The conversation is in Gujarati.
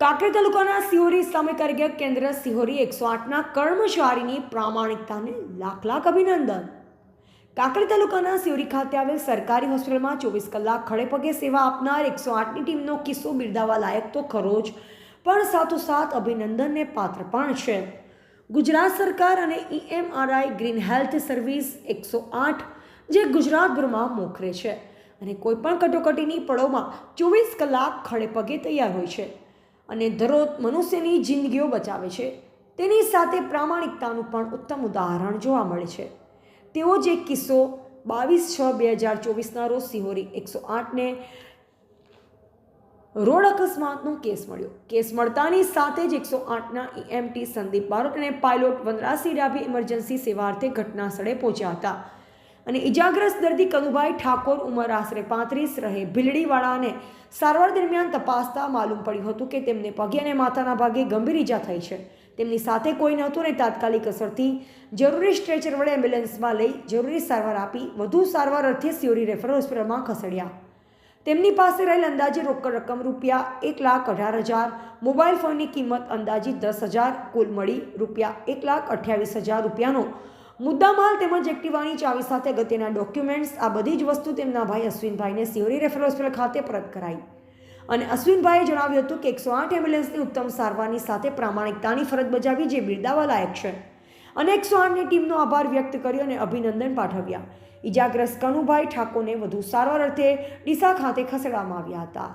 કાંકરેજ તાલુકાના સિહોરી સામે કારીગર કેન્દ્ર સિહોરી 108ના કર્મચારીની પ્રામાણિકતાને લાખ લાખ અભિનંદન. કાંકરેજ તાલુકાના સિહોરી ખાતે આવેલ સરકારી હોસ્પિટલમાં 24 કલાક ખડે પગે સેવા આપનાર 108ની ટીમનો કિસ્સો બિરદાવવા લાયક તો ખરો જ, પણ સાથોસાથ અભિનંદનને પાત્ર પણ છે. ગુજરાત સરકાર અને EMRI ગ્રીન હેલ્થ સર્વિસ 108 જે ગુજરાતભરમાં મોખરે છે અને કોઈપણ કટોકટીની પળોમાં 24 કલાક ખડે પગે તૈયાર હોય છે અને દરરોજ મનુષ્યની જિંદગીઓ બચાવે છે. તેની સાથે પ્રામાણિકતાનું પણ ઉત્તમ ઉદાહરણ જોવા મળે છે. તેવો જ એક કિસ્સો 22/6/2024ના રોજ સિહોરી 108ને રોડ અકસ્માતનો કેસ મળ્યો. કેસ મળતાની સાથે જ 108ના EMT સંદીપ બારોટ અને પાયલોટ વનરાજસિંહ ડાભી ઇમરજન્સી સેવાર્થે ઘટના સ્થળે પહોંચ્યા હતા અને ઇજાગ્રસ્ત દર્દી કનુભાઈ ઠાકોર ઉંમર આશરે 35 રહે ભીલડીવાળાને સારવાર દરમિયાન તપાસતા માલુમ પડ્યું હતું કે તેમને પગે અને માથાના ભાગે ગંભીર ઈજા થઈ છે. તેમની સાથે કોઈ નહોતું અને તાત્કાલિક અસરથી જરૂરી સ્ટ્રેચર વડે એમ્બ્યુલન્સમાં લઈ જરૂરી સારવાર આપી વધુ સારવાર અર્થે સિહોરી રેફરલ હોસ્પિટલમાં ખસેડ્યા. તેમની પાસે રહેલ અંદાજે રોકડ રકમ ₹1,18,000, મોબાઈલ ફોનની કિંમત અંદાજિત 10,000, કુલ મળી ₹1,28,000નો મુદ્દામાલ તેમજ એક્ટિવાની ચાવી સાથે અગત્યના ડોક્યુમેન્ટ્સ. આ બધી જ વસ્તુ તેમના ભાઈ અશ્વિનભાઈને સિહોરી રેફરલ હોસ્પિટલ ખાતે પરત કરાઈ અને અશ્વિનભાઈએ જણાવ્યું હતું કે 108 એમ્બ્યુલન્સની ઉત્તમ સારવારની સાથે પ્રામાણિકતાની ફરજ બજાવી જે બિરદાવવા લાયક છે અને 108ની ટીમનો આભાર વ્યક્ત કર્યો અને અભિનંદન પાઠવ્યા. ઇજાગ્રસ્ત કનુભાઈ ઠાકોરને વધુ સારવાર અર્થે ડીસા ખાતે ખસેડવામાં આવ્યા હતા.